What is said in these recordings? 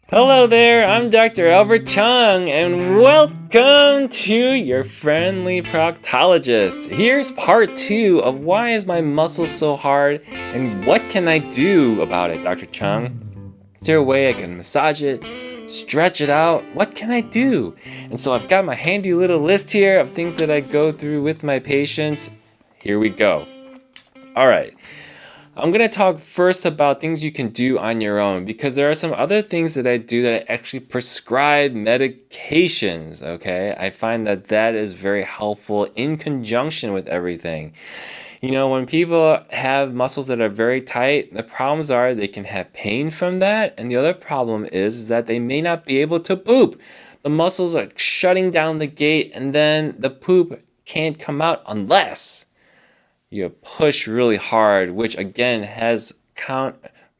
Hello there, I'm Dr. Chung, and welcome to your friendly proctologist. Here's part 2 of why is my muscle so hard and what can I do about it, Dr. Chung? Is there a way I can massage it, stretch it out? What can I do? And so I've got my handy little list here of things that I go through with my patients. Here we go. All right. I'm going to talk first about things you can do on your own because there are some other things that I do that I actually prescribe medications, okay? I find that that is very helpful in conjunction with everything. You know, when people have muscles that are very tight, the problems are they can have pain from that, and the other problem is that they may not be able to poop. The muscles are shutting down the gate, and then the poop can't come out unless you push really hard, which again has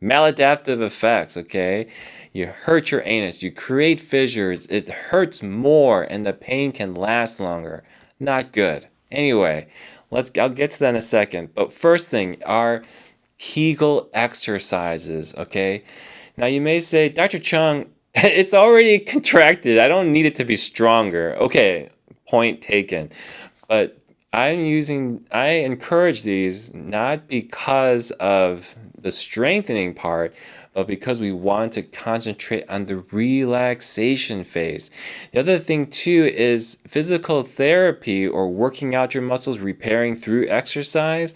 maladaptive effects, okay? You hurt your anus, you create fissures, it hurts more, and the pain can last longer. Not good. Anyway, I'll get to that in a second. But first thing are Kegel exercises, okay? Now you may say, Dr. Chung, it's already contracted. I don't need it to be stronger. Okay, point taken. But I encourage these not because of the strengthening part, but because we want to concentrate on the relaxation phase. The other thing too is physical therapy or working out your muscles, repairing through exercise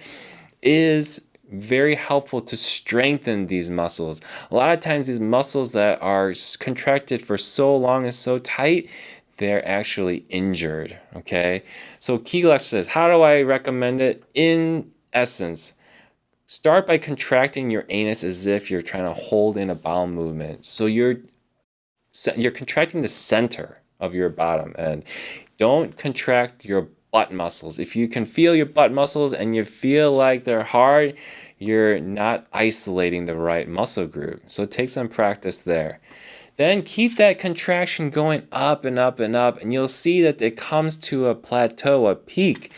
is very helpful to strengthen these muscles. A lot of times these muscles that are contracted for so long and so tight, they're actually injured, okay? So Kegel exercise, how do I recommend it? In essence, start by contracting your anus as if you're trying to hold in a bowel movement. So you're contracting the center of your bottom end. Don't contract your butt muscles. If you can feel your butt muscles and you feel like they're hard, you're not isolating the right muscle group. So take some practice there. Then keep that contraction going up and up and up, and you'll see that it comes to a plateau, a peak.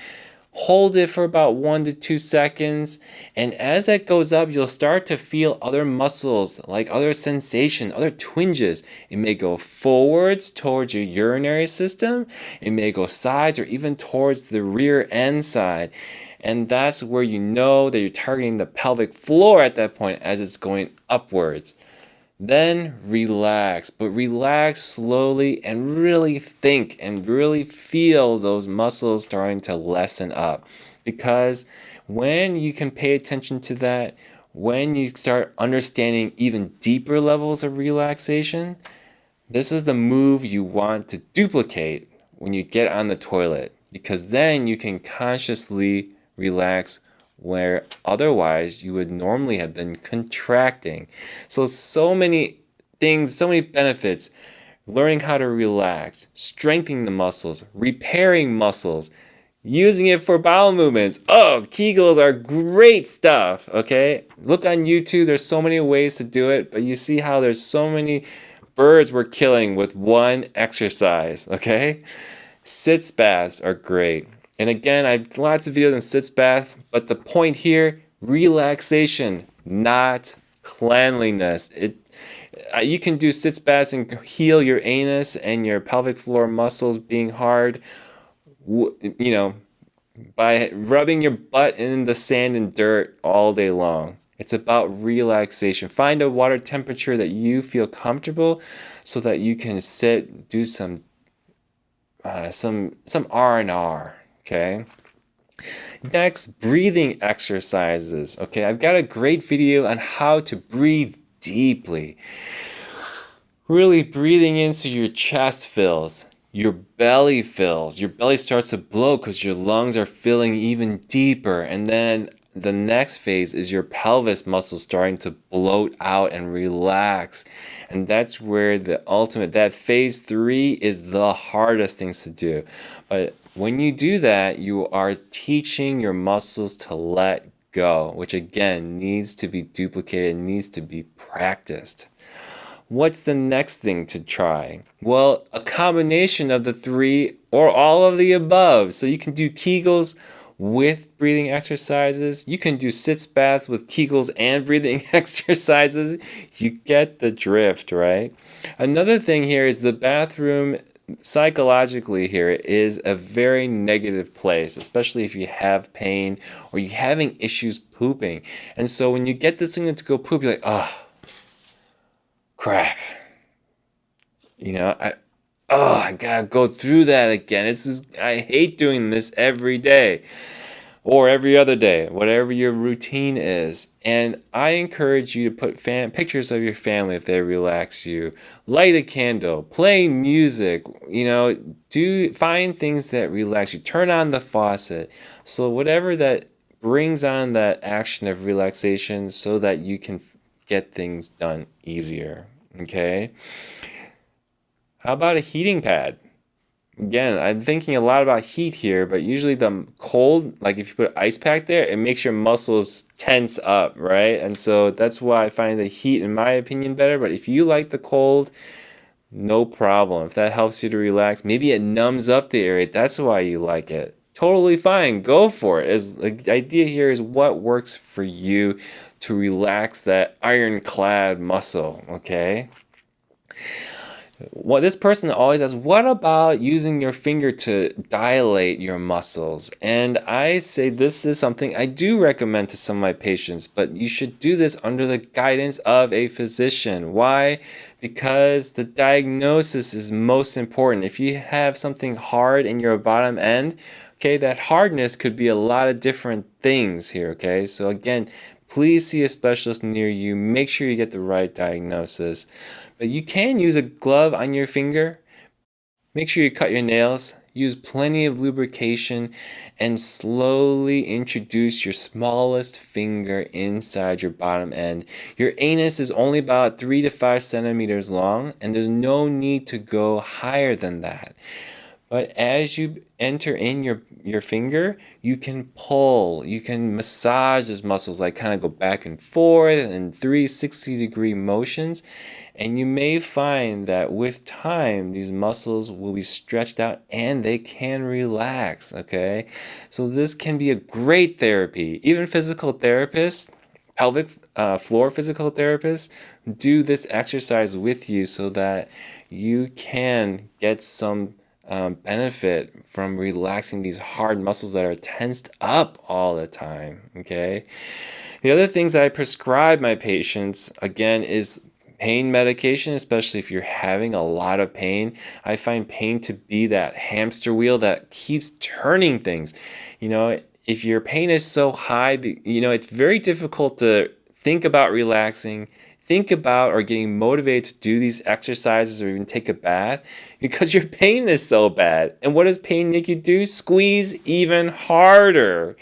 Hold it for about 1 to 2 seconds, and as that goes up, you'll start to feel other muscles, like other sensation, other twinges. It may go forwards towards your urinary system, it may go sides or even towards the rear end side. And that's where you know that you're targeting the pelvic floor at that point as it's going upwards. Then relax, but relax slowly and really think and really feel those muscles starting to lessen up. Because when you can pay attention to that, when you start understanding even deeper levels of relaxation, this is the move you want to duplicate when you get on the toilet. Because then you can consciously relax where otherwise you would normally have been contracting. So many things, so many benefits. Learning how to relax, strengthening the muscles, repairing muscles, using it for bowel movements. Oh, Kegels are great stuff, okay? Look on YouTube, there's so many ways to do it, but you see how there's so many birds we're killing with one exercise, okay? Sitz baths are great. And again, I have lots of videos on sitz bath, but the point here, relaxation, not cleanliness. You can do sitz baths and heal your anus and your pelvic floor muscles being hard, by rubbing your butt in the sand and dirt all day long. It's about relaxation. Find a water temperature that you feel comfortable so that you can sit, do some R&R. Okay. Next, breathing exercises. Okay, I've got a great video on how to breathe deeply. Really breathing in so your chest fills, your belly fills. Your belly starts to blow because your lungs are filling even deeper. And then the next phase is your pelvis muscles starting to bloat out and relax. And that's where that phase 3 is the hardest things to do. But when you do that, you are teaching your muscles to let go, which again needs to be duplicated, needs to be practiced. What's the next thing to try? Well, a combination of the 3 or all of the above. So you can do Kegels with breathing exercises. You can do sitz baths with Kegels and breathing exercises. You get the drift, right? Another thing here is the bathroom psychologically here is a very negative place, especially if you have pain or you're having issues pooping. And so when you get this thing to go poop, you're like, oh, crap. I gotta go through that again. I hate doing this every day or every other day, whatever your routine is. And I encourage you to put pictures of your family if they relax you. Light a candle, play music, find things that relax you. Turn on the faucet. So whatever that brings on that action of relaxation so that you can get things done easier, okay? How about a heating pad? Again, I'm thinking a lot about heat here, but usually the cold, like if you put an ice pack there, it makes your muscles tense up, right? And so that's why I find the heat, in my opinion, better. But if you like the cold, no problem. If that helps you to relax, maybe it numbs up the area. That's why you like it. Totally fine. Go for it. The idea here is what works for you to relax that ironclad muscle, okay? This person always asks, what about using your finger to dilate your muscles? And I say this is something I do recommend to some of my patients, but you should do this under the guidance of a physician. Why? Because the diagnosis is most important. If you have something hard in your bottom end, okay, that hardness could be a lot of different things here, okay? So again, please see a specialist near you. Make sure you get the right diagnosis. But you can use a glove on your finger. Make sure you cut your nails. Use plenty of lubrication and slowly introduce your smallest finger inside your bottom end. Your anus is only about 3 to 5 centimeters long, and there's no need to go higher than that. But as you enter in your finger, you can pull, you can massage those muscles, like kind of go back and forth in 360-degree motions. And you may find that with time, these muscles will be stretched out and they can relax, okay? So this can be a great therapy. Even physical therapists, pelvic floor physical therapists, do this exercise with you so that you can get some benefit from relaxing these hard muscles that are tensed up all the time, okay? The other things I prescribe my patients, again, is pain medication, especially if you're having a lot of pain. I find pain to be that hamster wheel that keeps turning things. If your pain is so high, it's very difficult to think about relaxing, think about or getting motivated to do these exercises or even take a bath because your pain is so bad. And what does pain make you do? Squeeze even harder.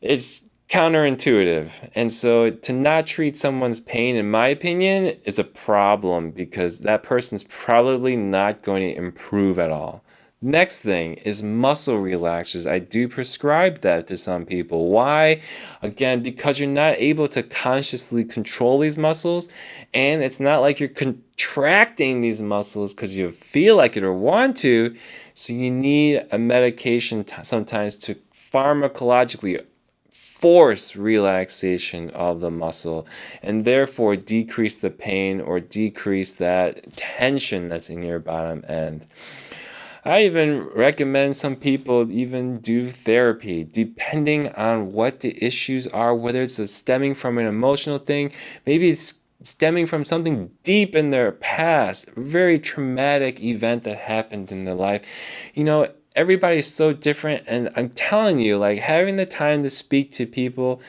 It's counterintuitive. And so to not treat someone's pain, in my opinion, is a problem because that person's probably not going to improve at all. Next thing is muscle relaxers. I do prescribe that to some people. Why? Again, because you're not able to consciously control these muscles, and it's not like you're contracting these muscles because you feel like it or want to. So you need a medication sometimes to pharmacologically force relaxation of the muscle and therefore decrease the pain or decrease that tension that's in your bottom end. I even recommend some people even do therapy depending on what the issues are, whether it's stemming from an emotional thing, maybe it's stemming from something deep in their past, a very traumatic event that happened in their life. Everybody's so different, and I'm telling you, like having the time to speak to people,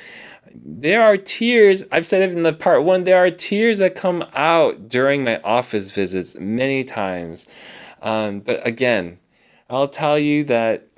there are tears. I've said it in the part 1, there are tears that come out during my office visits many times. But again, I'll tell you that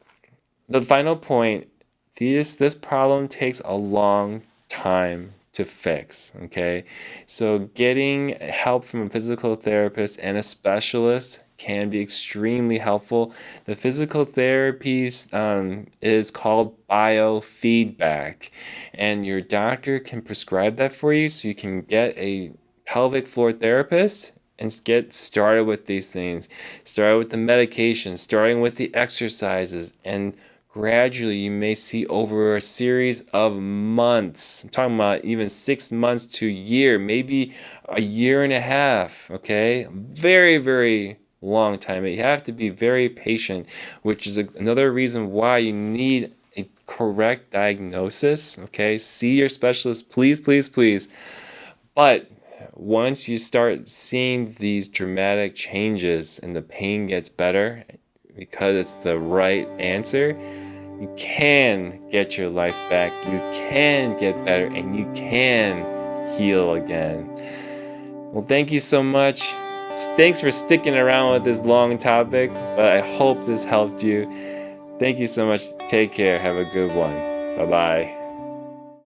the final point, this problem takes a long time to fix, okay? So getting help from a physical therapist and a specialist can be extremely helpful. The physical therapy is called biofeedback, and your doctor can prescribe that for you so you can get a pelvic floor therapist and get started with these things. Starting with the medication, starting with the exercises, and gradually you may see over a series of months. I'm talking about even 6 months to a year, maybe a year and a half, okay? Very, very long time. You have to be very patient, which is another reason why you need a correct diagnosis, okay? See your specialist, please, please, please. But once you start seeing these dramatic changes and the pain gets better because it's the right answer, you can get your life back, you can get better, and you can heal again. Well, thank you so much. Thanks for sticking around with this long topic, but I hope this helped you. Thank you so much. Take care. Have a good one. Bye-bye.